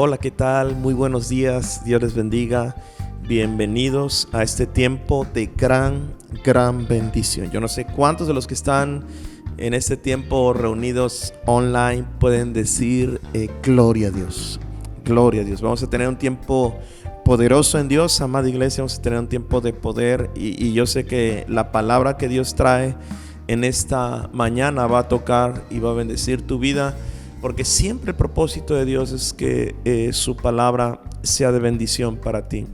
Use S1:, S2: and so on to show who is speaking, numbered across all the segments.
S1: Hola, ¿qué tal? Muy buenos días, Dios les bendiga. Bienvenidos a este tiempo de gran bendición. Yo no sé cuántos de los que están en este tiempo reunidos online pueden decir gloria a Dios, gloria a Dios. Vamos a tener un tiempo poderoso en Dios, amada iglesia. Vamos a tener un tiempo de poder y yo sé que la palabra que Dios trae en esta mañana va a tocar y va a bendecir tu vida, porque siempre el propósito de Dios es que su palabra sea de bendición para ti.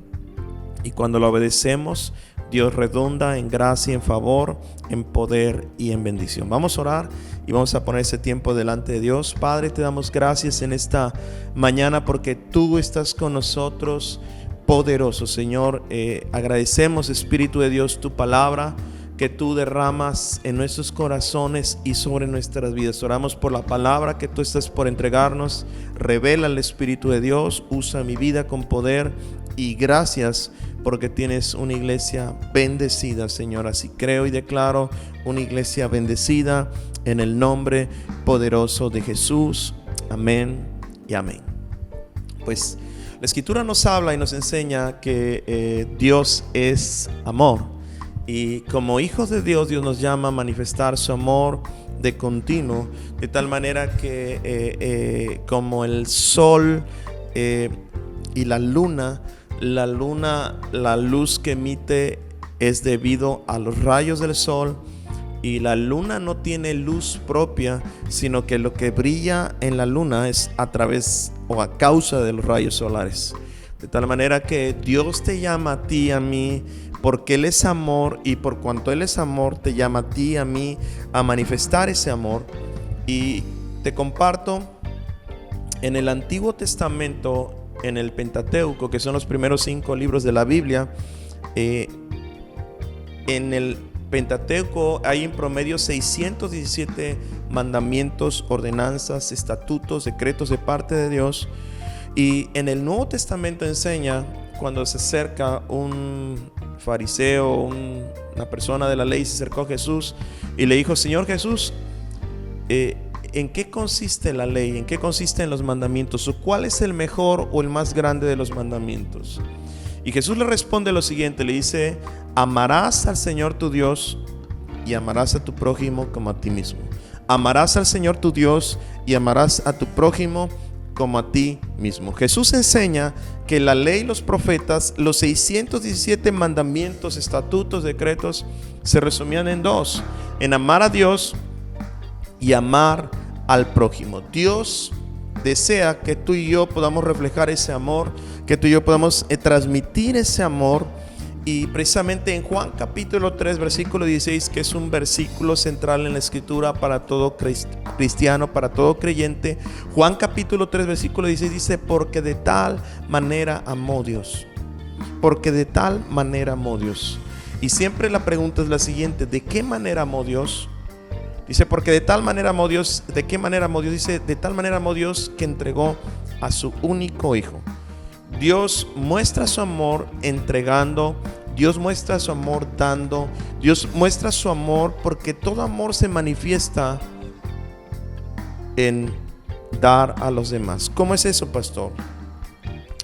S1: Y cuando lo obedecemos, Dios redunda en gracia, en favor, en poder y en bendición. Vamos a orar y vamos a poner ese tiempo delante de Dios. Padre, te damos gracias en esta mañana porque tú estás con nosotros, poderoso Señor. Agradecemos, Espíritu de Dios, tu palabra que tú derramas en nuestros corazones y sobre nuestras vidas. Oramos por la palabra que tú estás por entregarnos. Revela el Espíritu de Dios, usa mi vida con poder, y gracias porque tienes una iglesia bendecida, Señor. Así creo y declaro una iglesia bendecida en el nombre poderoso de Jesús. Amén y amén. Pues la Escritura nos habla y nos enseña que Dios es amor. Y como hijos de Dios, Dios nos llama a manifestar su amor de continuo, de tal manera que como el sol y la luz que emite es debido a los rayos del sol, y la luna no tiene luz propia, sino que lo que brilla en la luna es a través o a causa de los rayos solares. De tal manera que Dios te llama a ti y a mí, porque Él es amor, y por cuanto Él es amor, te llama a ti y a mí a manifestar ese amor. Y te comparto, en el Antiguo Testamento, en el Pentateuco, que son los primeros 5 libros de la Biblia, en el Pentateuco hay en promedio 617 mandamientos, ordenanzas, estatutos, decretos de parte de Dios. Y en el Nuevo Testamento enseña, cuando se acerca un fariseo, una persona de la ley, se acercó a Jesús y le dijo: Señor Jesús, ¿en qué consiste la ley? ¿En qué consisten los mandamientos? ¿O cuál es el mejor o el más grande de los mandamientos? Y Jesús le responde lo siguiente, le dice: amarás al Señor tu Dios y amarás a tu prójimo como a ti mismo. Amarás al Señor tu Dios y amarás a tu prójimo como a ti mismo. Jesús enseña que la ley y los profetas, los 617 mandamientos, estatutos, decretos, se resumían en 2: en amar a Dios y amar al prójimo. Dios desea que tú y yo podamos reflejar ese amor, que tú y yo podamos transmitir ese amor. Y precisamente en Juan capítulo 3 versículo 16, que es un versículo central en la Escritura para todo cristiano, para todo creyente, Juan capítulo 3 versículo 16 dice: porque de tal manera amó Dios, porque de tal manera amó Dios. Y siempre la pregunta es la siguiente: ¿de qué manera amó Dios? Dice: porque de tal manera amó Dios. ¿De qué manera amó Dios? Dice: de tal manera amó Dios que entregó a su único hijo. Dios muestra su amor entregando, Dios muestra su amor dando, Dios muestra su amor porque todo amor se manifiesta en dar a los demás. ¿Cómo es eso, pastor?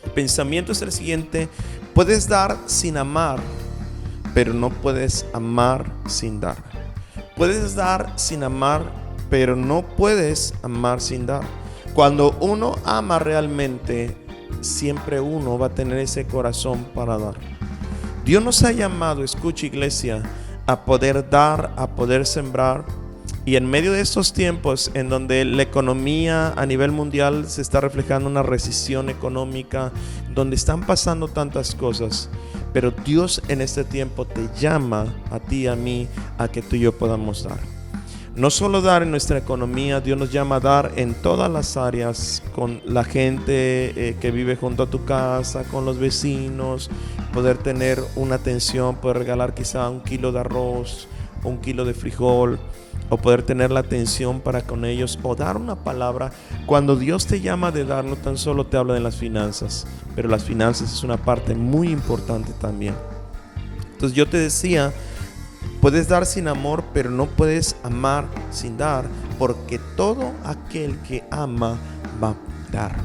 S1: El pensamiento es el siguiente: puedes dar sin amar, pero no puedes amar sin dar. Puedes dar sin amar, pero no puedes amar sin dar. Cuando uno ama realmente, siempre uno va a tener ese corazón para dar. Dios nos ha llamado, escucha iglesia, a poder dar, a poder sembrar. Y en medio de estos tiempos en donde la economía a nivel mundial se está reflejando una recesión económica, donde están pasando tantas cosas, pero Dios en este tiempo te llama a ti y a mí a que tú y yo podamos dar. No solo dar en nuestra economía, Dios nos llama a dar en todas las áreas, con la gente que vive junto a tu casa, con los vecinos, poder tener una atención, poder regalar quizá 1 kilo de arroz, 1 kilo de frijol, o poder tener la atención para con ellos, o dar una palabra. Cuando Dios te llama de dar, no tan solo te habla de las finanzas, pero las finanzas es una parte muy importante también. Entonces yo te decía, puedes dar sin amor, pero no puedes amar sin dar, porque todo aquel que ama va a dar.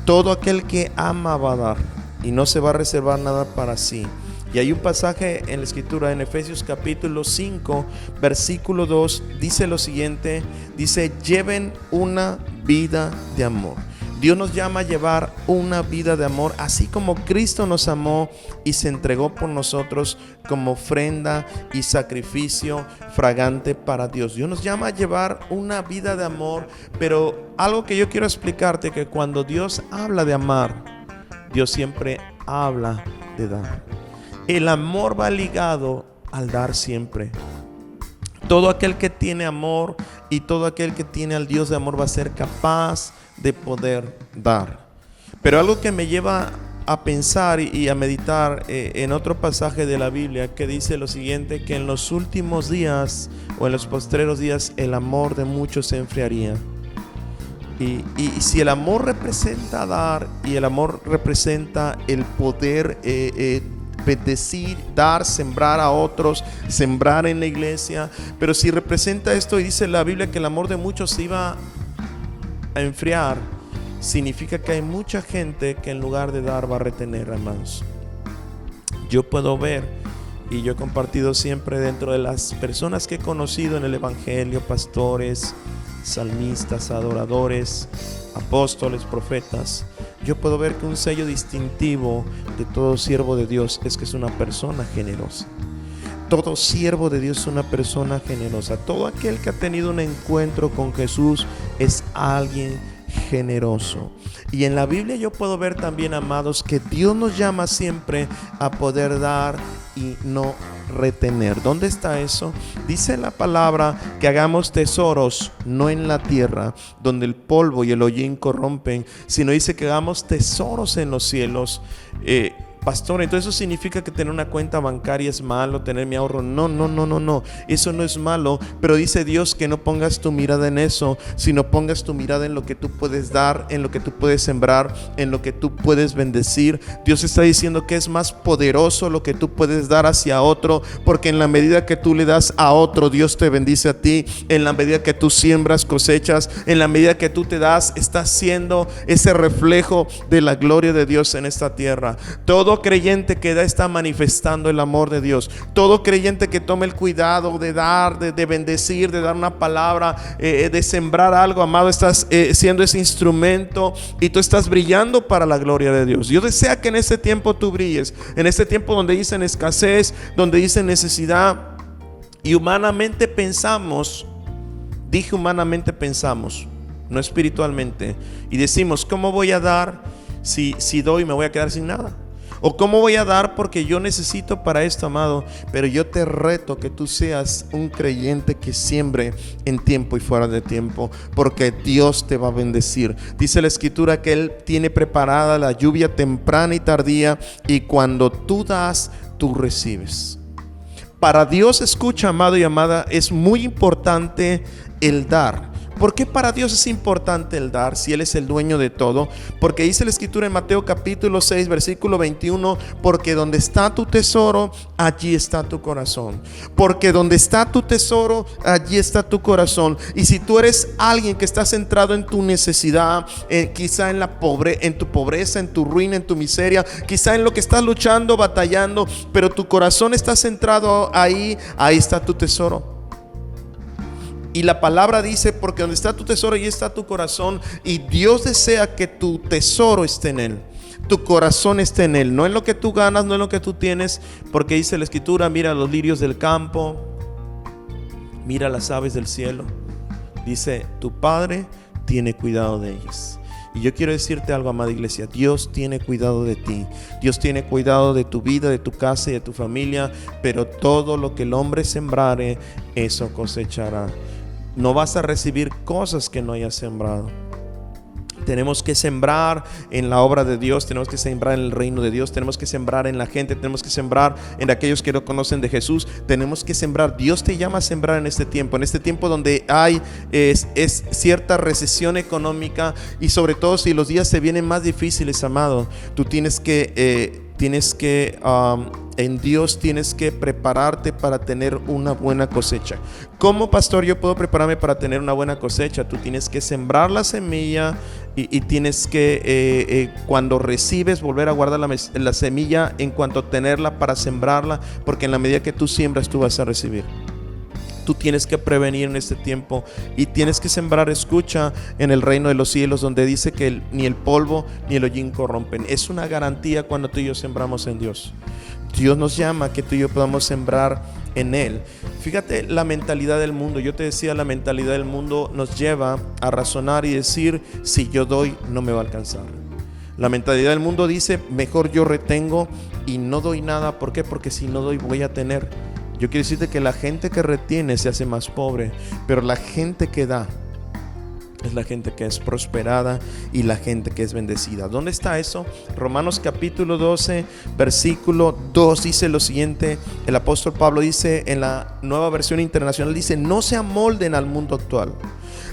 S1: Todo aquel que ama va a dar y no se va a reservar nada para sí. Y hay un pasaje en la escritura, en Efesios capítulo 5, versículo 2, dice lo siguiente, dice: lleven una vida de amor. Dios nos llama a llevar una vida de amor, así como Cristo nos amó y se entregó por nosotros como ofrenda y sacrificio fragante para Dios. Dios nos llama a llevar una vida de amor, pero algo que yo quiero explicarte, que cuando Dios habla de amar, Dios siempre habla de dar. El amor va ligado al dar siempre. Todo aquel que tiene amor y todo aquel que tiene al Dios de amor va a ser capaz de poder dar. Pero algo que me lleva a pensar y a meditar en otro pasaje de la Biblia, que dice lo siguiente, que en los últimos días o en los postreros días el amor de muchos se enfriaría. Y si el amor representa dar y el amor representa el poder bendecir, dar, sembrar a otros, sembrar en la iglesia, pero si representa esto y dice la Biblia que el amor de muchos se iba a enfriar, significa que hay mucha gente que en lugar de dar va a retener, hermanos. Yo puedo ver, y yo he compartido siempre dentro de las personas que he conocido en el evangelio, pastores, salmistas, adoradores, apóstoles, profetas, yo puedo ver que un sello distintivo de todo siervo de Dios es que es una persona generosa. Todo siervo de Dios es una persona generosa. Todo aquel que ha tenido un encuentro con Jesús es alguien generoso. Y en la Biblia yo puedo ver también, amados, que Dios nos llama siempre a poder dar y no retener. ¿Dónde está eso? Dice la palabra que hagamos tesoros no en la tierra, donde el polvo y el hollín corrompen, sino dice que hagamos tesoros en los cielos. Pastor, entonces eso significa que tener una cuenta bancaria es malo, tener mi ahorro. No, eso no es malo, pero dice Dios que no pongas tu mirada en eso, sino pongas tu mirada en lo que tú puedes dar, en lo que tú puedes sembrar, en lo que tú puedes bendecir. Dios está diciendo que es más poderoso lo que tú puedes dar hacia otro, porque en la medida que tú le das a otro, Dios te bendice a ti. En la medida que tú siembras, cosechas. En la medida que tú te das, estás siendo ese reflejo de la gloria de Dios en esta tierra. Todo creyente que da está manifestando el amor de Dios. Todo creyente que tome el cuidado de dar, de bendecir, de dar una palabra, de sembrar algo, amado, estás siendo ese instrumento y tú estás brillando para la gloria de Dios. Dios desea que en este tiempo tú brilles, en este tiempo donde dicen escasez, donde dicen necesidad, y humanamente pensamos, no espiritualmente, y decimos: ¿cómo voy a dar si doy me voy a quedar sin nada? ¿O cómo voy a dar porque yo necesito para esto, amado? Pero yo te reto que tú seas un creyente que siembre en tiempo y fuera de tiempo, porque Dios te va a bendecir. Dice la escritura que Él tiene preparada la lluvia temprana y tardía, y cuando tú das, tú recibes. Para Dios, escucha, amado y amada, es muy importante el dar. ¿Por qué para Dios es importante el dar si Él es el dueño de todo? Porque dice la escritura en Mateo capítulo 6 versículo 21: porque donde está tu tesoro, allí está tu corazón. Porque donde está tu tesoro, allí está tu corazón. Y si tú eres alguien que está centrado en tu necesidad, quizá en tu pobreza, en tu ruina, en tu miseria, quizá en lo que estás luchando, batallando, pero tu corazón está centrado ahí está tu tesoro. Y la palabra dice: porque donde está tu tesoro, ahí está tu corazón. Y Dios desea que tu tesoro esté en Él, tu corazón esté en Él, no en lo que tú ganas, no en lo que tú tienes. Porque dice la escritura: mira los lirios del campo, mira las aves del cielo. Dice: tu Padre tiene cuidado de ellas. Y yo quiero decirte algo, amada iglesia: Dios tiene cuidado de ti. Dios tiene cuidado de tu vida, de tu casa y de tu familia. Pero todo lo que el hombre sembrare, eso cosechará. No vas a recibir cosas que no hayas sembrado. Tenemos que sembrar en la obra de Dios, tenemos que sembrar en el reino de Dios, tenemos que sembrar en la gente, tenemos que sembrar en aquellos que no conocen de Jesús, tenemos que sembrar. Dios te llama a sembrar en este tiempo donde hay es cierta recesión económica, y sobre todo si los días se vienen más difíciles, amado, tú tienes que en Dios tienes que prepararte para tener una buena cosecha. ¿Cómo, pastor, yo puedo prepararme para tener una buena cosecha? Tú tienes que sembrar la semilla y tienes que, cuando recibes, volver a guardar la semilla en cuanto a tenerla para sembrarla, porque en la medida que tú siembras, tú vas a recibir. Tú tienes que prevenir en este tiempo y tienes que sembrar, escucha, en el reino de los cielos, donde dice que ni el polvo ni el hollín corrompen. Es una garantía cuando tú y yo sembramos en Dios. Dios nos llama a que tú y yo podamos sembrar en Él. Fíjate la mentalidad del mundo. Yo te decía, la mentalidad del mundo nos lleva a razonar y decir: si yo doy, no me va a alcanzar. La mentalidad del mundo dice: mejor yo retengo y no doy nada. ¿Por qué? Porque si no doy, voy a tener. Yo quiero decirte que la gente que retiene se hace más pobre, pero la gente que da es la gente que es prosperada y la gente que es bendecida. ¿Dónde está eso? Romanos capítulo 12, versículo 2 dice lo siguiente. El apóstol Pablo dice en la Nueva Versión Internacional, dice: no se amolden al mundo actual.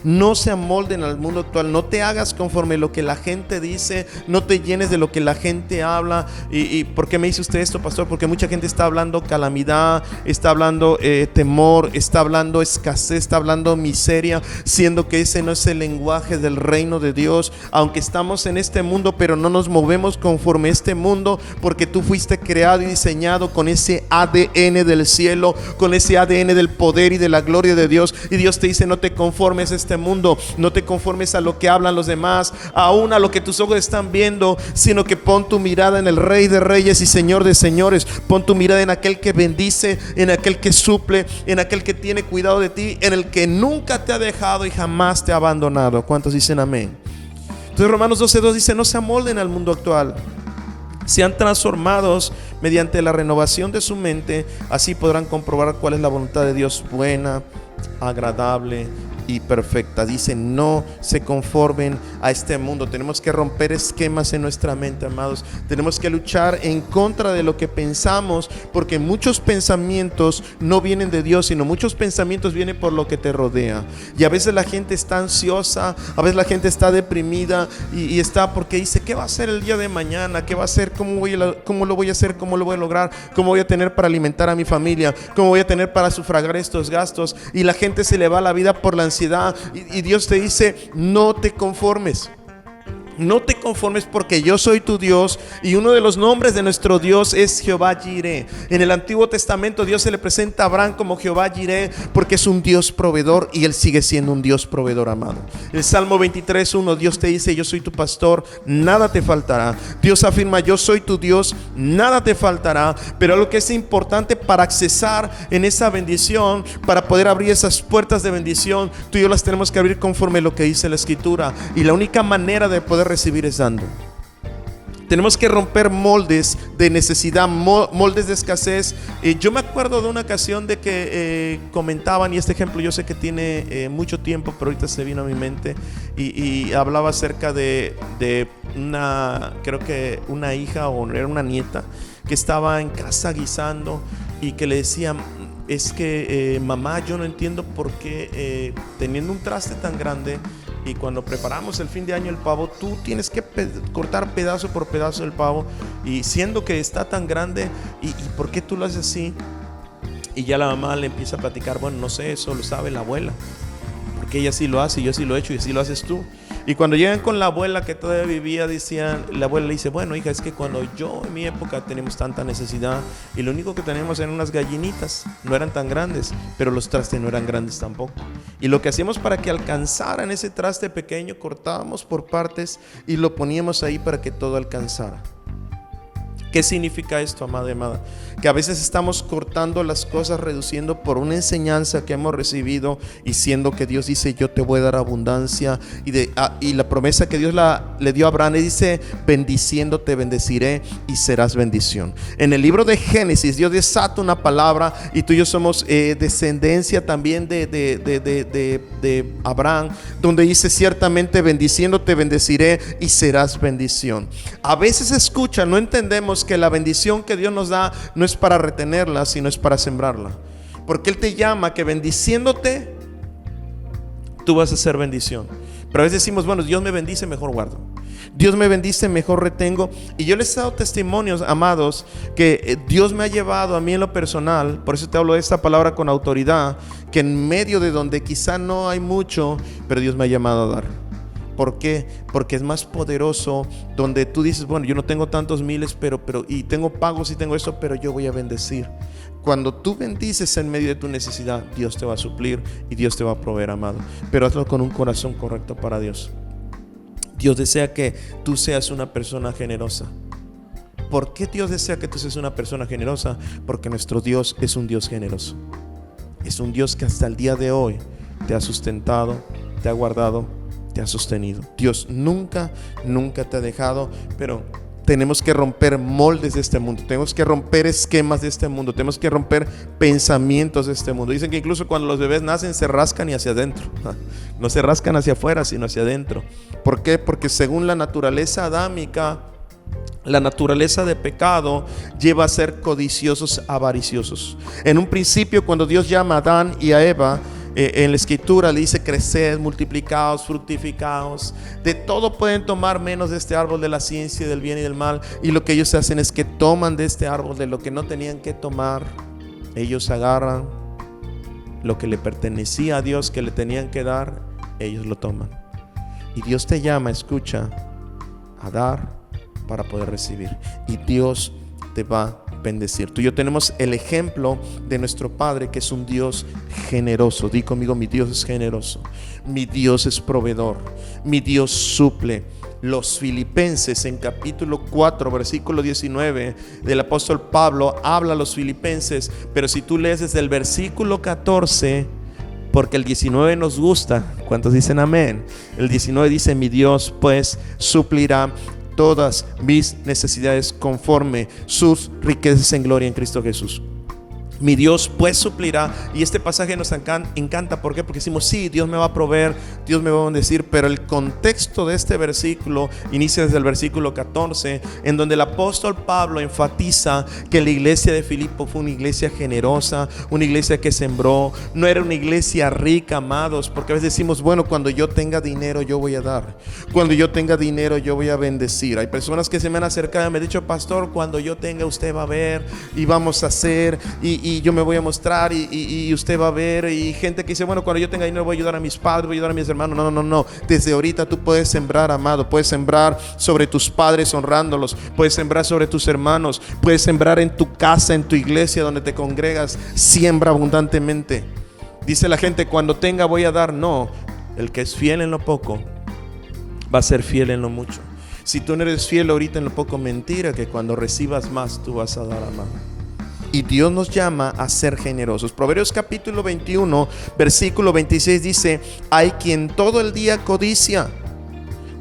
S1: No se amolden al mundo actual. No te hagas conforme lo que la gente dice. No te llenes de lo que la gente habla. ¿Y por qué me dice usted esto, pastor? Porque mucha gente está hablando calamidad, está hablando temor, está hablando escasez, está hablando miseria, siendo que ese no es el lenguaje del reino de Dios. Aunque estamos en este mundo, pero no nos movemos conforme a este mundo, porque tú fuiste creado y diseñado con ese ADN del cielo, con ese ADN del poder y de la gloria de Dios. Y Dios te dice: no te conformes a este mundo, no te conformes a lo que hablan los demás, aún a lo que tus ojos están viendo, sino que pon tu mirada en el Rey de Reyes y Señor de Señores. Pon tu mirada en aquel que bendice, en aquel que suple, en aquel que tiene cuidado de ti, en el que nunca te ha dejado y jamás te ha abandonado. ¿Cuántos dicen amén? Entonces Romanos 12:2 dice: no se amolden al mundo actual, sean transformados mediante la renovación de su mente, así podrán comprobar cuál es la voluntad de Dios, buena, agradable y perfecta. Dice: no se conformen a este mundo. Tenemos que romper esquemas en nuestra mente, amados. Tenemos que luchar en contra de lo que pensamos, porque muchos pensamientos no vienen de Dios, sino muchos pensamientos vienen por lo que te rodea. Y a veces la gente está ansiosa, a veces la gente está deprimida y está porque dice: ¿qué va a hacer el día de mañana? ¿Qué va a hacer? ¿Cómo lo voy a hacer? ¿Cómo lo voy a lograr? ¿Cómo voy a tener para alimentar a mi familia? ¿Cómo voy a tener para sufragar estos gastos? Y la gente se le va la vida por la ansiedad. Y Dios te dice: no te conformes. No te conformes, porque yo soy tu Dios. Y uno de los nombres de nuestro Dios es Jehová Jireh. En el Antiguo Testamento Dios se le presenta a Abraham como Jehová Jireh, porque es un Dios proveedor, y Él sigue siendo un Dios proveedor, amado. El Salmo 23:1, Dios te dice: yo soy tu pastor, nada te faltará. Dios afirma: yo soy tu Dios, nada te faltará. Pero lo que es importante para accesar en esa bendición, para poder abrir esas puertas de bendición, tú y yo las tenemos que abrir conforme lo que dice la Escritura. Y la única manera de poder recibir es dando. Tenemos que romper moldes de necesidad, moldes de escasez. Yo me acuerdo de una ocasión de que comentaban, y este ejemplo yo sé que tiene mucho tiempo, pero ahorita se vino a mi mente, y hablaba acerca de una, creo que una hija o era una nieta que estaba en casa guisando y que le decía: es que mamá, yo no entiendo por qué teniendo un traste tan grande, y cuando preparamos el fin de año el pavo, tú tienes que cortar pedazo por pedazo el pavo, y siendo que está tan grande, ¿y por qué tú lo haces así? Y ya la mamá le empieza a platicar: bueno, no sé, eso lo sabe la abuela, porque ella sí lo hace, y yo sí lo he hecho, y así lo haces tú. Y cuando llegan con la abuela que todavía vivía, decían, la abuela le dice: bueno, hija, es que cuando yo en mi época teníamos tanta necesidad, y lo único que teníamos eran unas gallinitas, no eran tan grandes, pero los trastes no eran grandes tampoco. Y lo que hacíamos para que alcanzaran ese traste pequeño, cortábamos por partes y lo poníamos ahí para que todo alcanzara. ¿Qué significa esto, amado y amada? Que a veces estamos cortando las cosas, reduciendo por una enseñanza que hemos recibido, y siendo que Dios dice: yo te voy a dar abundancia, y la promesa que Dios le dio a Abraham, le dice: bendiciendo te bendeciré y serás bendición. En el libro de Génesis Dios desata una palabra, y tú y yo somos descendencia también de Abraham, donde dice: ciertamente bendiciendo te bendeciré y serás bendición. A veces escucha, no entendemos que la bendición que Dios nos da no es para retenerla, sino es para sembrarla, porque Él te llama que bendiciéndote tú vas a ser bendición. Pero a veces decimos: bueno, Dios me bendice, mejor guardo. Dios me bendice, mejor retengo. Y yo les he dado testimonios, amados, que Dios me ha llevado a mí en lo personal. Por eso te hablo de esta palabra con autoridad, que en medio de donde quizá no hay mucho, pero Dios me ha llamado a dar. ¿Por qué? Porque es más poderoso, donde tú dices, bueno, yo no tengo tantos miles, pero y tengo pagos y tengo esto, pero yo voy a bendecir. Cuando tú bendices en medio de tu necesidad, Dios te va a suplir y Dios te va a proveer, amado. Pero hazlo con un corazón correcto para Dios. Dios desea que tú seas una persona generosa. ¿Por qué Dios desea que tú seas una persona generosa? Porque nuestro Dios es un Dios generoso. Es un Dios que hasta el día de hoy te ha sustentado, te ha guardado, te ha sostenido. Dios nunca te ha dejado, pero tenemos que romper moldes de este mundo, tenemos que romper esquemas de este mundo, tenemos que romper pensamientos de este mundo. Dicen que incluso cuando los bebés nacen se rascan y hacia adentro, no se rascan hacia afuera sino hacia adentro. ¿Por qué? Porque según la naturaleza adámica, la naturaleza de pecado lleva a ser codiciosos, avariciosos. En un principio, cuando Dios llama a Adán y a Eva, en la escritura le dice: creced, multiplicaos, fructificaos. De todo pueden tomar menos de este árbol de la ciencia y del bien y del mal. Y lo que ellos hacen es que toman de este árbol, de lo que no tenían que tomar. Ellos agarran lo que le pertenecía a Dios, que le tenían que dar, ellos lo toman. Y Dios te llama, escucha, a dar para poder recibir. Y Dios te va a bendecir. Tú y yo tenemos el ejemplo de nuestro Padre, que es un Dios generoso. Di conmigo: mi Dios es generoso, mi Dios es proveedor, mi Dios suple. Los Filipenses, en capítulo 4 versículo 19 del apóstol Pablo, habla a los filipenses, pero si tú lees desde el versículo 14, porque el 19 nos gusta. ¿Cuántos dicen amén? El 19 dice: mi Dios pues suplirá todas mis necesidades conforme sus riquezas en gloria en Cristo Jesús. Mi Dios pues suplirá. Y este pasaje nos encanta. ¿Por qué? Porque decimos: sí, Dios me va a proveer, Dios me va a bendecir. Pero el contexto de este versículo inicia desde el versículo 14, en donde el apóstol Pablo enfatiza que la iglesia de Filipo fue una iglesia generosa, una iglesia que sembró. No era una iglesia rica, amados, porque a veces decimos: bueno, cuando yo tenga dinero yo voy a dar, cuando yo tenga dinero yo voy a bendecir. Hay personas que se me han acercado y me han dicho: pastor, cuando yo tenga, usted va a ver y vamos a hacer y yo me voy a mostrar y usted va a ver. Y gente que dice: bueno, cuando yo tenga dinero voy a ayudar a mis padres, voy a ayudar a mis hermanos. No. Desde ahorita tú puedes sembrar, amado. Puedes sembrar sobre tus padres honrándolos, puedes sembrar sobre tus hermanos, puedes sembrar en tu casa, en tu iglesia donde te congregas. Siembra abundantemente. Dice la gente: cuando tenga voy a dar. No, el que es fiel en lo poco va a ser fiel en lo mucho. Si tú no eres fiel ahorita en lo poco, mentira que cuando recibas más tú vas a dar, amado. Y Dios nos llama a ser generosos. Proverbios capítulo 21 versículo 26 dice: hay quien todo el día codicia,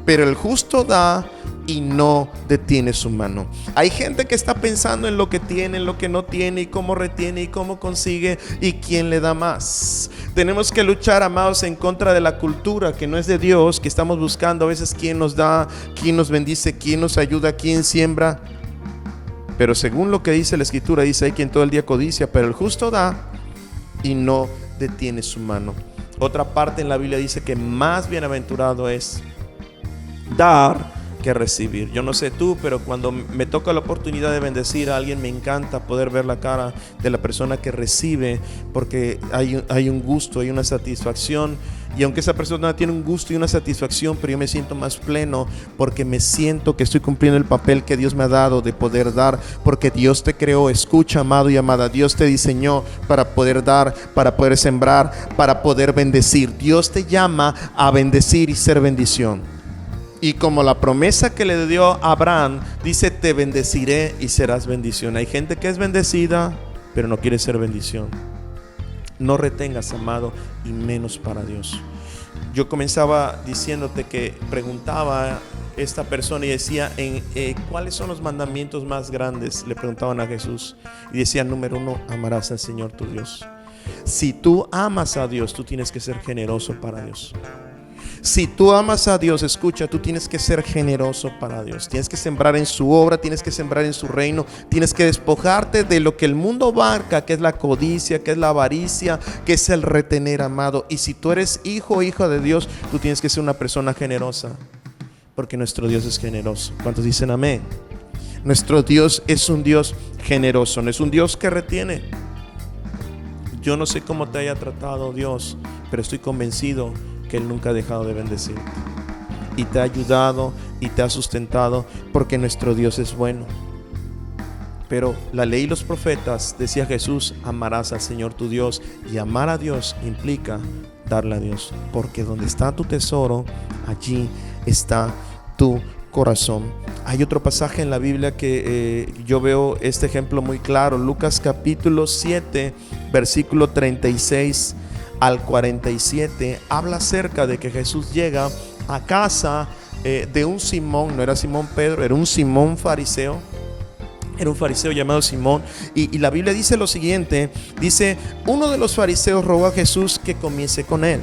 S1: pero el justo da y no detiene su mano. Hay gente que está pensando en lo que tiene, en lo que no tiene, y cómo retiene y cómo consigue y quién le da más. Tenemos que luchar, amados, en contra de la cultura que no es de Dios, que estamos buscando a veces quién nos da, quién nos bendice, quién nos ayuda, quién siembra. Pero según lo que dice la escritura, dice: hay quien todo el día codicia, pero el justo da y no detiene su mano. Otra parte en la Biblia dice que más bienaventurado es dar que recibir. Yo no sé tú, pero cuando me toca la oportunidad de bendecir a alguien, me encanta poder ver la cara de la persona que recibe, porque hay un gusto, hay una satisfacción. Y aunque esa persona tiene un gusto y una satisfacción, pero yo me siento más pleno, porque me siento que estoy cumpliendo el papel que Dios me ha dado de poder dar, porque Dios te creó. Escucha, amado y amada, Dios te diseñó para poder dar, para poder sembrar, para poder bendecir. Dios te llama a bendecir y ser bendición. Y como la promesa que le dio a Abraham, dice: te bendeciré y serás bendición. Hay gente que es bendecida, pero no quiere ser bendición. No retengas, amado, y menos para Dios. Yo comenzaba diciéndote que preguntaba esta persona y decía: ¿cuáles son los mandamientos más grandes? Le preguntaban a Jesús y decía: número 1, amarás al Señor tu Dios. Si tú amas a Dios, tú tienes que ser generoso para Dios. Si tú amas a Dios, escucha, tú tienes que ser generoso para Dios. Tienes que sembrar en su obra, tienes que sembrar en su reino. Tienes que despojarte de lo que el mundo abarca, que es la codicia, que es la avaricia, que es el retener, amado. Y si tú eres hijo o hija de Dios, tú tienes que ser una persona generosa. Porque nuestro Dios es generoso. ¿Cuántos dicen amén? Nuestro Dios es un Dios generoso, no es un Dios que retiene. Yo no sé cómo te haya tratado Dios, pero estoy convencido que Él nunca ha dejado de bendecirte. Y te ha ayudado y te ha sustentado, porque nuestro Dios es bueno. Pero la ley y los profetas, decía Jesús, amarás al Señor tu Dios. Y amar a Dios implica darle a Dios, porque donde está tu tesoro, allí está tu corazón. Hay otro pasaje en la Biblia que yo veo este ejemplo muy claro. Lucas capítulo 7, versículo 36 al 47, habla acerca de que Jesús llega a casa de un Simón. No era Simón Pedro, era un Simón fariseo. Era un fariseo llamado Simón, y la Biblia dice lo siguiente. Dice: uno de los fariseos rogó a Jesús que comiese con él.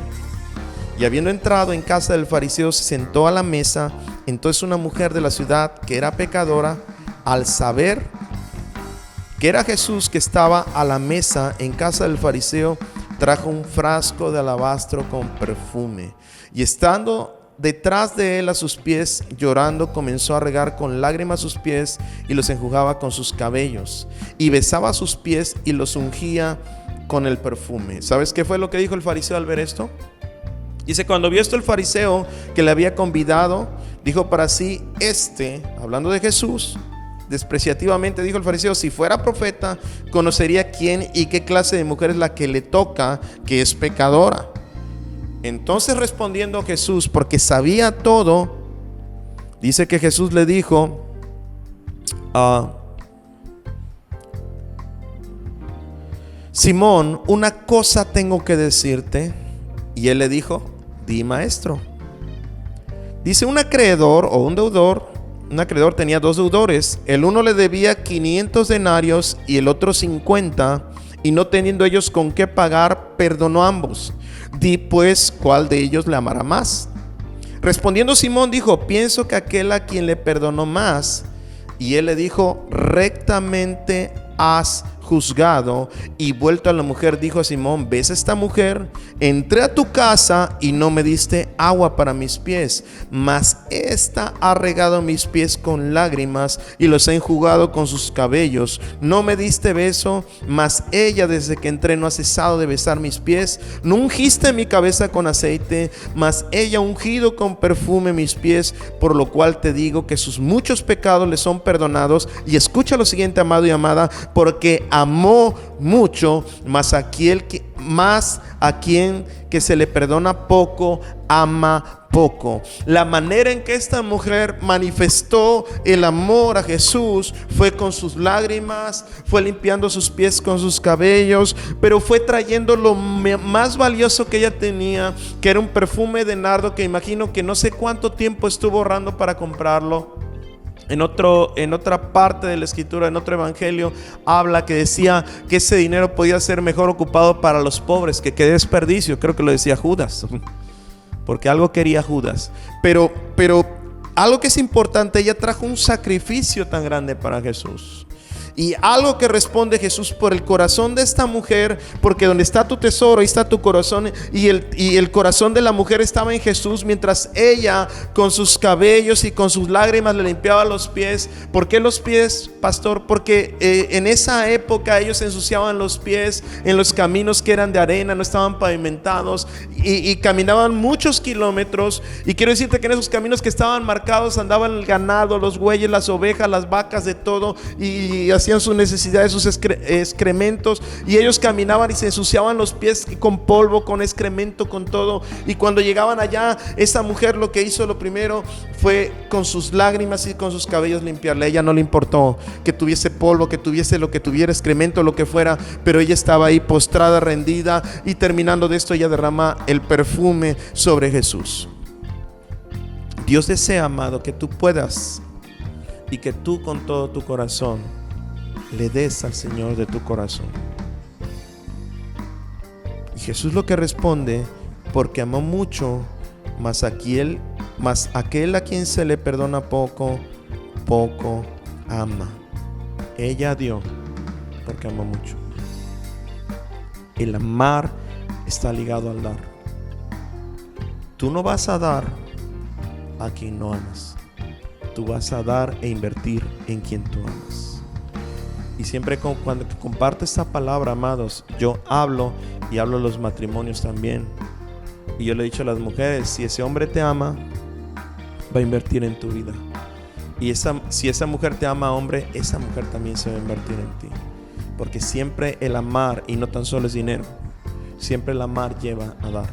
S1: Y habiendo entrado en casa del fariseo, se sentó a la mesa. Entonces una mujer de la ciudad, que era pecadora, al saber que era Jesús que estaba a la mesa en casa del fariseo, trajo un frasco de alabastro con perfume, y estando detrás de él a sus pies, llorando, comenzó a regar con lágrimas sus pies y los enjugaba con sus cabellos, y besaba sus pies y los ungía con el perfume. ¿Sabes qué fue lo que dijo el fariseo al ver esto? Dice: cuando vio esto el fariseo que le había convidado, dijo para sí, hablando de Jesús, despreciativamente dijo el fariseo: si fuera profeta, conocería quién y qué clase de mujer es la que le toca, que es pecadora. Entonces, respondiendo Jesús, porque sabía todo, dice que Jesús le dijo: Simón, una cosa tengo que decirte. Y él le dijo: di, maestro. Dice: un acreedor o un deudor tenía dos deudores. El uno le debía 500 denarios y el otro 50, y no teniendo ellos con qué pagar, perdonó a ambos. Di pues, ¿cuál de ellos le amará más? Respondiendo Simón dijo: pienso que aquel a quien le perdonó más. Y él le dijo: rectamente has juzgado. Y vuelto a la mujer, dijo a Simón: ¿ves esta mujer? Entré a tu casa y no me diste agua para mis pies, mas esta ha regado mis pies con lágrimas y los ha enjugado con sus cabellos. No me diste beso, mas ella desde que entré no ha cesado de besar mis pies. No ungiste mi cabeza con aceite, mas ella ha ungido con perfume mis pies. Por lo cual te digo que sus muchos pecados le son perdonados. Y escucha lo siguiente, amado y amada: porque amó mucho, mas a quien que se le perdona poco, ama poco. La manera en que esta mujer manifestó el amor a Jesús fue con sus lágrimas, fue limpiando sus pies con sus cabellos, pero fue trayendo lo más valioso que ella tenía, que era un perfume de nardo, que imagino que no sé cuánto tiempo estuvo ahorrando para comprarlo. En otra parte de la escritura, en otro evangelio, habla que decía que ese dinero podía ser mejor ocupado para los pobres, que qué desperdicio. Creo que lo decía Judas, porque algo quería Judas. Pero algo que es importante, ella trajo un sacrificio tan grande para Jesús. Y algo que responde Jesús por el corazón de esta mujer, porque donde está tu tesoro, ahí está tu corazón. Y el corazón de la mujer estaba en Jesús, mientras ella con sus cabellos y con sus lágrimas le limpiaba los pies. ¿Por qué los pies, pastor? Porque en esa época ellos ensuciaban los pies en los caminos que eran de arena, no estaban pavimentados, y caminaban muchos kilómetros. Y quiero decirte que en esos caminos que estaban marcados andaban el ganado, los bueyes, las ovejas, las vacas, de todo, y hacían sus necesidades, sus excrementos, y ellos caminaban y se ensuciaban los pies con polvo, con excremento, con todo. Y cuando llegaban allá, esa mujer lo que hizo, lo primero fue con sus lágrimas y con sus cabellos limpiarle. A ella no le importó que tuviese polvo, que tuviese lo que tuviera, excremento, lo que fuera, pero ella estaba ahí postrada, rendida, y terminando de esto, ella derrama el perfume sobre Jesús. Dios desea, amado, que tú puedas y que tú con todo tu corazón le des al Señor de tu corazón. Y Jesús lo que responde: porque amó mucho, mas aquel a quien se le perdona poco, poco ama. Ella dio porque amó mucho. El amar está ligado al dar. Tú no vas a dar a quien no amas. Tú vas a dar e invertir en quien tú amas. Y siempre cuando comparto esta palabra, amados, yo hablo y hablo a los matrimonios también. Y yo le he dicho a las mujeres, si ese hombre te ama, va a invertir en tu vida. Y si esa mujer te ama, hombre, esa mujer también se va a invertir en ti. Porque siempre el amar, y no tan solo es dinero, siempre el amar lleva a dar.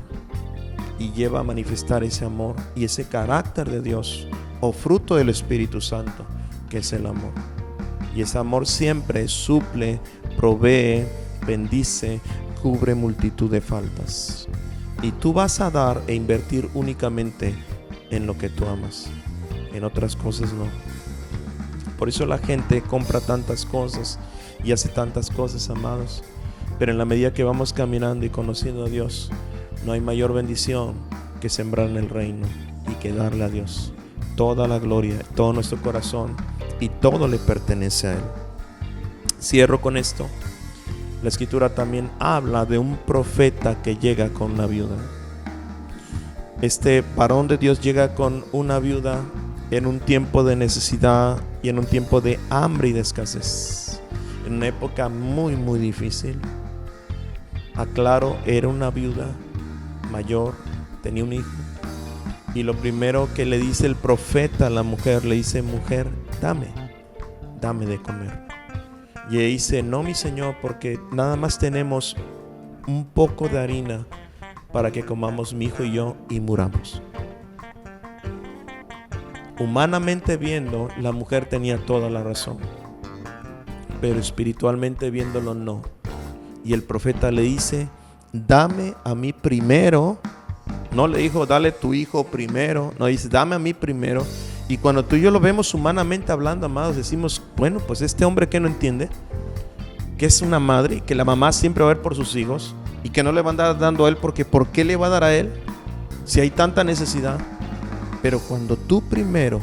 S1: Y lleva a manifestar ese amor y ese carácter de Dios, o fruto del Espíritu Santo, que es el amor. Y ese amor siempre suple, provee, bendice, cubre multitud de faltas. Y tú vas a dar e invertir únicamente en lo que tú amas. En otras cosas no. Por eso la gente compra tantas cosas y hace tantas cosas, amados. Pero en la medida que vamos caminando y conociendo a Dios, no hay mayor bendición que sembrar en el reino y que darle a Dios toda la gloria, todo nuestro corazón, y todo le pertenece a Él. Cierro con esto. La Escritura también habla de un profeta que llega con una viuda. Este varón de Dios llega con una viuda en un tiempo de necesidad y en un tiempo de hambre y de escasez, en una época muy muy difícil. Aclaro, era una viuda mayor, tenía un hijo, y lo primero que le dice el profeta a la mujer, le dice: mujer, dame de comer. Y ella dice: no, mi señor, porque nada más tenemos un poco de harina para que comamos mi hijo y yo y muramos. Humanamente viendo, la mujer tenía toda la razón, pero espiritualmente viéndolo no. Y el profeta le dice: dame a mí primero. No le dijo: dale tu hijo primero. No, dice: dame a mí primero. Y cuando tú y yo lo vemos humanamente hablando, amados, decimos: bueno, pues este hombre que no entiende que es una madre, que la mamá siempre va a ver por sus hijos y que no le va a andar dando a él, porque ¿por qué le va a dar a él si hay tanta necesidad? Pero cuando tú primero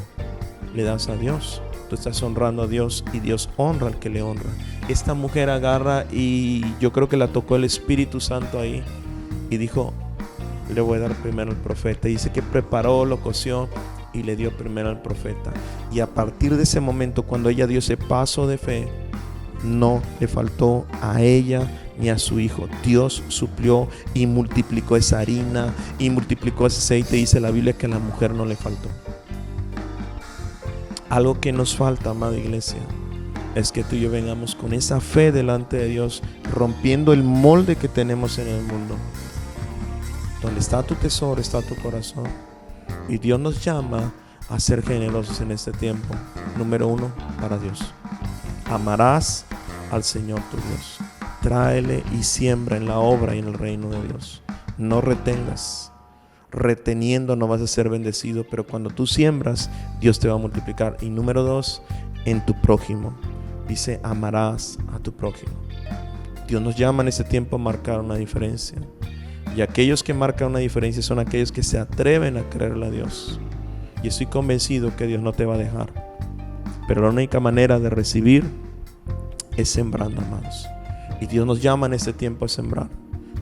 S1: le das a Dios, tú estás honrando a Dios, y Dios honra al que le honra. Esta mujer agarra, y yo creo que la tocó el Espíritu Santo ahí, y dijo: le voy a dar primero al profeta. Y dice que preparó, lo coció y le dio primero al profeta. Y a partir de ese momento, cuando ella dio ese paso de fe, no le faltó a ella ni a su hijo. Dios suplió y multiplicó esa harina y multiplicó ese aceite. Dice la Biblia que a la mujer no le faltó. Algo que nos falta, amada iglesia, es que tú y yo vengamos con esa fe delante de Dios, rompiendo el molde que tenemos en el mundo. Donde está tu tesoro, está tu corazón. Y Dios nos llama a ser generosos en este tiempo. Número 1, para Dios. Amarás al Señor tu Dios. Tráele y siembra en la obra y en el reino de Dios. No retengas. Reteniendo no vas a ser bendecido, pero cuando tú siembras, Dios te va a multiplicar. Y número 2, en tu prójimo. Dice: amarás a tu prójimo. Dios nos llama en este tiempo a marcar una diferencia. Y aquellos que marcan una diferencia son aquellos que se atreven a creerle a Dios. Y estoy convencido que Dios no te va a dejar. Pero la única manera de recibir es sembrando, amados. Y Dios nos llama en este tiempo a sembrar.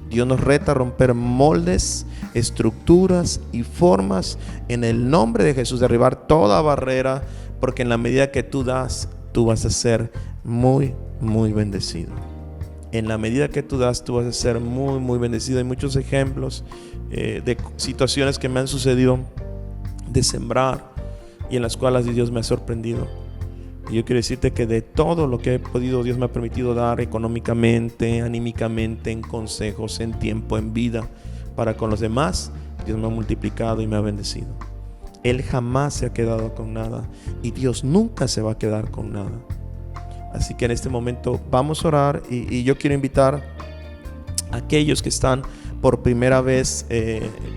S1: Dios nos reta a romper moldes, estructuras y formas en el nombre de Jesús, derribar toda barrera, porque en la medida que tú das, tú vas a ser muy, muy bendecido. En la medida que tú das, tú vas a ser muy, muy bendecido. Hay muchos ejemplos de situaciones que me han sucedido de sembrar y en las cuales Dios me ha sorprendido. Y yo quiero decirte que de todo lo que he podido, Dios me ha permitido dar económicamente, anímicamente, en consejos, en tiempo, en vida, para con los demás. Dios me ha multiplicado y me ha bendecido. Él jamás se ha quedado con nada, y Dios nunca se va a quedar con nada. Así que en este momento vamos a orar, y yo quiero invitar a aquellos que están por primera vez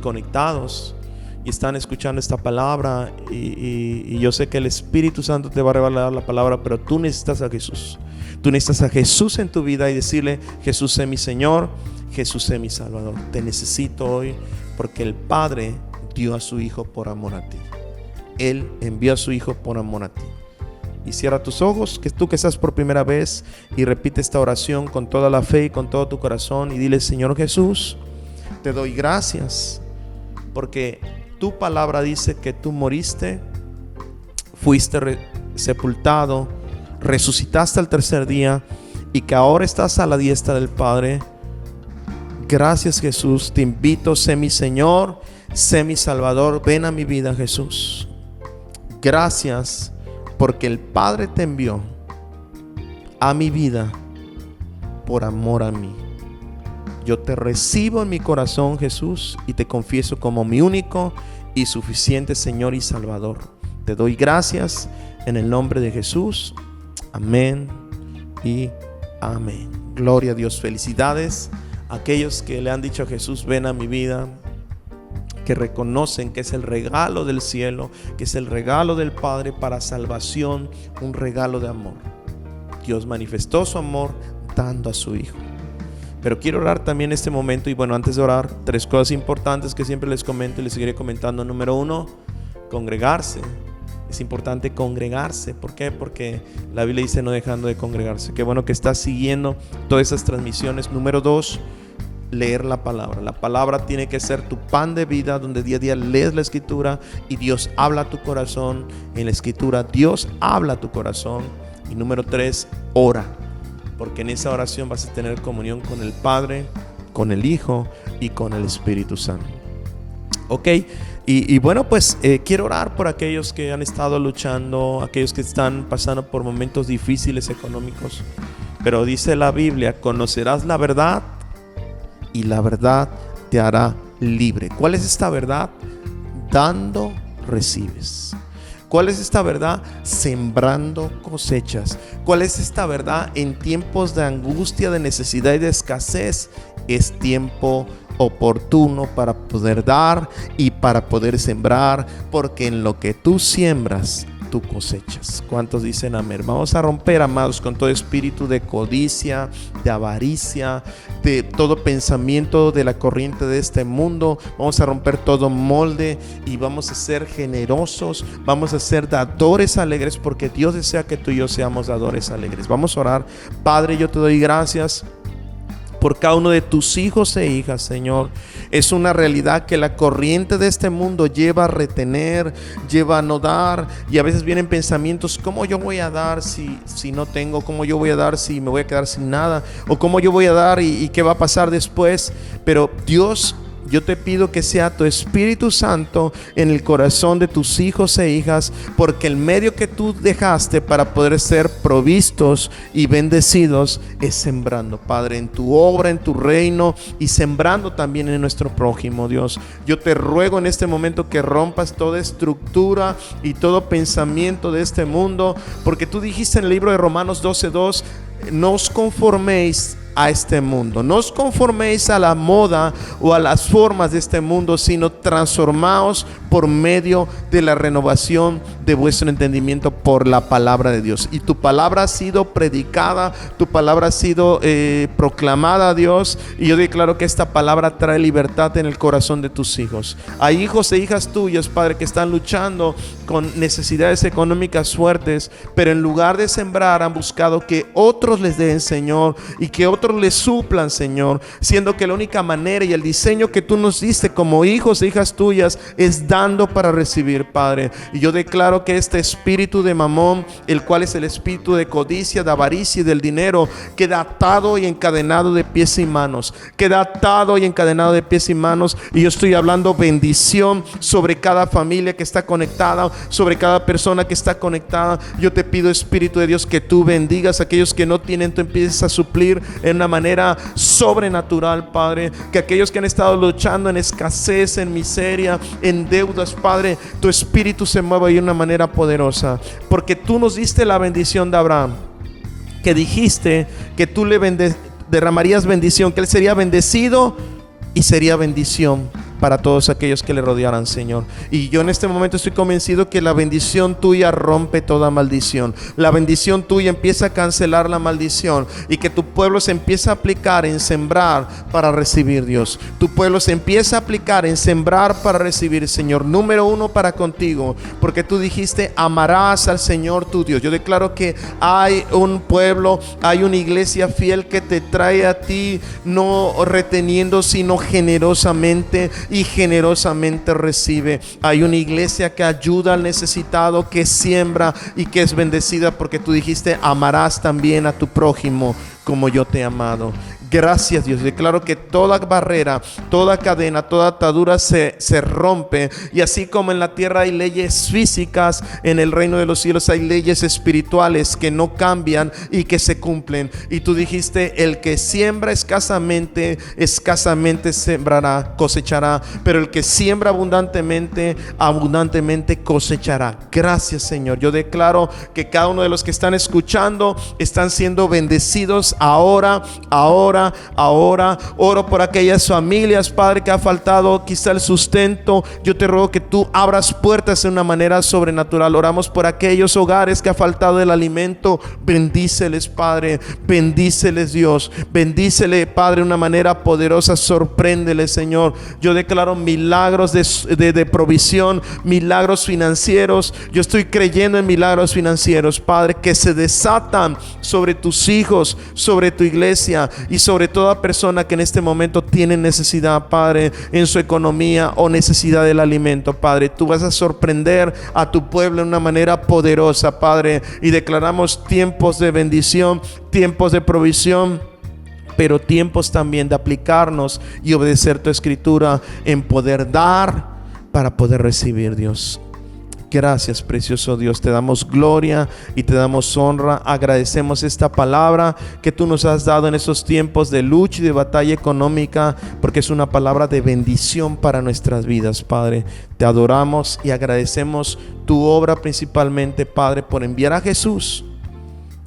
S1: conectados y están escuchando esta palabra, y yo sé que el Espíritu Santo te va a revelar la palabra, pero tú necesitas a Jesús. Tú necesitas a Jesús en tu vida y decirle: Jesús, sé mi Señor, Jesús, sé mi Salvador. Te necesito hoy, porque el Padre dio a su Hijo por amor a ti. Él envió a su Hijo por amor a ti. Y cierra tus ojos, que tú que estás por primera vez, y repite esta oración con toda la fe y con todo tu corazón, y dile: Señor Jesús, te doy gracias porque tu palabra dice que tú moriste, fuiste sepultado, resucitaste al tercer día y que ahora estás a la diestra del Padre. Gracias, Jesús. Te invito, sé mi Señor, sé mi Salvador. Ven a mi vida, Jesús. Gracias porque el Padre te envió a mi vida por amor a mí. Yo te recibo en mi corazón, Jesús, y te confieso como mi único y suficiente Señor y Salvador. Te doy gracias en el nombre de Jesús. Amén y amén. Gloria a Dios. Felicidades a aquellos que le han dicho a Jesús: ven a mi vida, que reconocen que es el regalo del cielo, que es el regalo del Padre para salvación, un regalo de amor. Dios manifestó su amor dando a su Hijo. Pero quiero orar también en este momento. Y bueno, antes de orar, 3 cosas importantes que siempre les comento y les seguiré comentando. Número 1, congregarse. Es importante congregarse. ¿Por qué? Porque la Biblia dice no dejando de congregarse. Qué bueno que estás siguiendo todas esas transmisiones. Número 2, leer la palabra. La palabra tiene que ser tu pan de vida, donde día a día lees la escritura y Dios habla a tu corazón. En la escritura Dios habla a tu corazón. Y número 3, ora, porque en esa oración vas a tener comunión con el Padre, con el Hijo y con el Espíritu Santo. Ok, y bueno, pues quiero orar por aquellos que han estado luchando, aquellos que están pasando por momentos difíciles económicos. Pero dice la Biblia: conocerás la verdad y la verdad te hará libre. ¿Cuál es esta verdad? Dando, recibes. ¿Cuál es esta verdad? Sembrando, cosechas. ¿Cuál es esta verdad? En tiempos de angustia, de necesidad y de escasez, es tiempo oportuno para poder dar y para poder sembrar, porque en lo que tú siembras, tú cosechas. ¿Cuántos dicen amén? Vamos a romper, amados, con todo espíritu de codicia, de avaricia, de todo pensamiento de la corriente de este mundo. Vamos a romper todo molde y vamos a ser generosos, vamos a ser dadores alegres, porque Dios desea que tú y yo seamos dadores alegres. Vamos a orar. Padre, yo te doy gracias por cada uno de tus hijos e hijas, Señor. Es una realidad que la corriente de este mundo lleva a retener, lleva a no dar, y a veces vienen pensamientos: ¿cómo yo voy a dar si no tengo? ¿Cómo yo voy a dar si me voy a quedar sin nada? ¿O cómo yo voy a dar y qué va a pasar después? Pero Dios, yo te pido que sea tu Espíritu Santo en el corazón de tus hijos e hijas, porque el medio que tú dejaste para poder ser provistos y bendecidos es sembrando, Padre, en tu obra, en tu reino, y sembrando también en nuestro prójimo. Dios, yo te ruego en este momento que rompas toda estructura y todo pensamiento de este mundo, porque tú dijiste en el libro de Romanos 12:2: no os conforméis a este mundo, no os conforméis a la moda o a las formas de este mundo, sino transformaos por medio de la renovación de vuestro entendimiento por la palabra de Dios. Y tu palabra ha sido predicada, tu palabra ha sido proclamada, Dios, y yo declaro que esta palabra trae libertad en el corazón de tus hijos. Hay hijos e hijas tuyas, Padre, que están luchando con necesidades económicas fuertes, pero en lugar de sembrar han buscado que otros les den, Señor, y que otros les suplan, Señor, siendo que la única manera y el diseño que tú nos diste como hijos e hijas tuyas es dando para recibir, Padre. Y yo declaro que este espíritu de mamón, el cual es el espíritu de codicia, de avaricia y del dinero, queda atado y encadenado de pies y manos, queda atado y encadenado de pies y manos. Y yo estoy hablando bendición sobre cada familia que está conectada, sobre cada persona que está conectada. Yo te pido, Espíritu de Dios, que tú bendigas a aquellos que no tienen, tú empieces a suplir en una manera sobrenatural, Padre. Que aquellos que han estado luchando en escasez, en miseria, en deudas, Padre, tu espíritu se mueva de una manera poderosa, porque tú nos diste la bendición de Abraham, que dijiste que tú le derramarías bendición, que él sería bendecido y sería bendición para todos aquellos que le rodearan, Señor. Y yo en este momento estoy convencido que la bendición tuya rompe toda maldición. La bendición tuya empieza a cancelar la maldición, y que tu pueblo se empieza a aplicar en sembrar para recibir, Dios. Tu pueblo se empieza a aplicar en sembrar para recibir, Señor. Número 1 para contigo, porque tú dijiste: amarás al Señor tu Dios. Yo declaro que hay un pueblo, hay una iglesia fiel que te trae a ti, no reteniendo, sino generosamente. y generosamente recibe. Hay una iglesia que ayuda al necesitado, que siembra y que es bendecida, porque tú dijiste: amarás también a tu prójimo como yo te he amado. Gracias, Dios. Declaro que toda barrera, toda cadena, toda atadura se rompe. Y así como en la tierra hay leyes físicas, en el reino de los cielos hay leyes espirituales que no cambian y que se cumplen. Y tú dijiste: el que siembra escasamente, escasamente sembrará, cosechará. Pero el que siembra abundantemente, abundantemente cosechará. Gracias, Señor. Yo declaro que cada uno de los que están escuchando están siendo bendecidos ahora. Oro por aquellas familias, Padre, que ha faltado quizá el sustento. Yo te ruego que tú abras puertas de una manera sobrenatural. Oramos por aquellos hogares que ha faltado el alimento. Bendíceles, Padre, bendíceles, Dios, bendícele, Padre, de una manera poderosa. Sorpréndele, Señor. Yo declaro milagros de provisión, milagros financieros. Yo estoy creyendo en milagros financieros, Padre, que se desatan sobre tus hijos, sobre tu iglesia y sobre toda persona que en este momento tiene necesidad, Padre, en su economía o necesidad del alimento. Padre, tú vas a sorprender a tu pueblo de una manera poderosa, Padre, y declaramos tiempos de bendición, tiempos de provisión, pero tiempos también de aplicarnos y obedecer tu escritura en poder dar para poder recibir, Dios. Gracias, precioso Dios. Te damos gloria y te damos honra. Agradecemos esta palabra que tú nos has dado en estos tiempos de lucha y de batalla económica, porque es una palabra de bendición para nuestras vidas, Padre. Te adoramos y agradecemos tu obra principalmente, Padre, por enviar a Jesús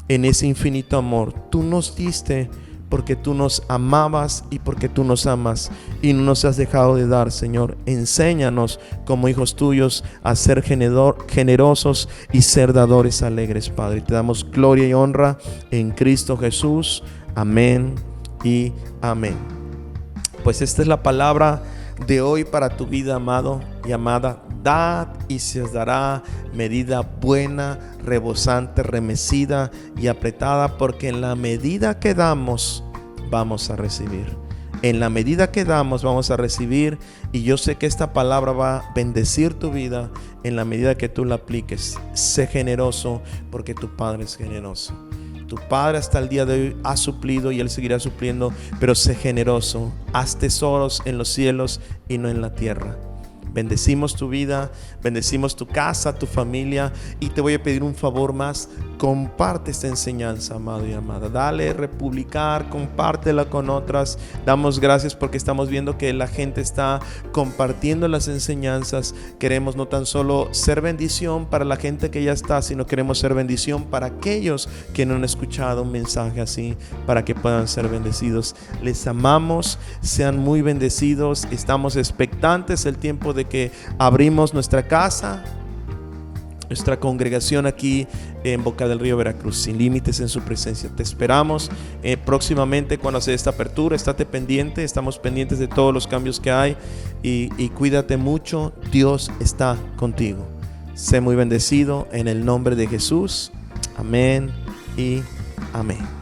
S1: en ese infinito amor. Tú nos diste porque tú nos amabas y porque tú nos amas y no nos has dejado de dar, Señor. Enséñanos como hijos tuyos a ser generosos y ser dadores alegres, Padre. Te damos gloria y honra en Cristo Jesús. Amén y amén. Pues esta es la palabra de hoy para tu vida, amado y amada. Dad y se os dará, medida buena, rebosante, remecida y apretada, porque en la medida que damos vamos a recibir. En la medida que damos vamos a recibir. Y yo sé que esta palabra va a bendecir tu vida en la medida que tú la apliques. Sé generoso, porque tu Padre es generoso. Tu Padre hasta el día de hoy ha suplido y Él seguirá supliendo, pero sé generoso. Haz tesoros en los cielos y no en la tierra. Bendecimos tu vida, bendecimos tu casa, tu familia, y te voy a pedir un favor más. Comparte esta enseñanza, amado y amada. Dale republicar, compártela con otras. Damos gracias porque estamos viendo que la gente está compartiendo las enseñanzas. Queremos no tan solo ser bendición para la gente que ya está, sino queremos ser bendición para aquellos que no han escuchado un mensaje así, para que puedan ser bendecidos. Les amamos, sean muy bendecidos. Estamos expectantes el tiempo de que abrimos nuestra casa, nuestra congregación aquí en Boca del Río, Veracruz, sin límites en su presencia. Te esperamos próximamente cuando se dé esta apertura. Estate pendiente, estamos pendientes de todos los cambios que hay y cuídate mucho. Dios está contigo. Sé muy bendecido en el nombre de Jesús. Amén y amén.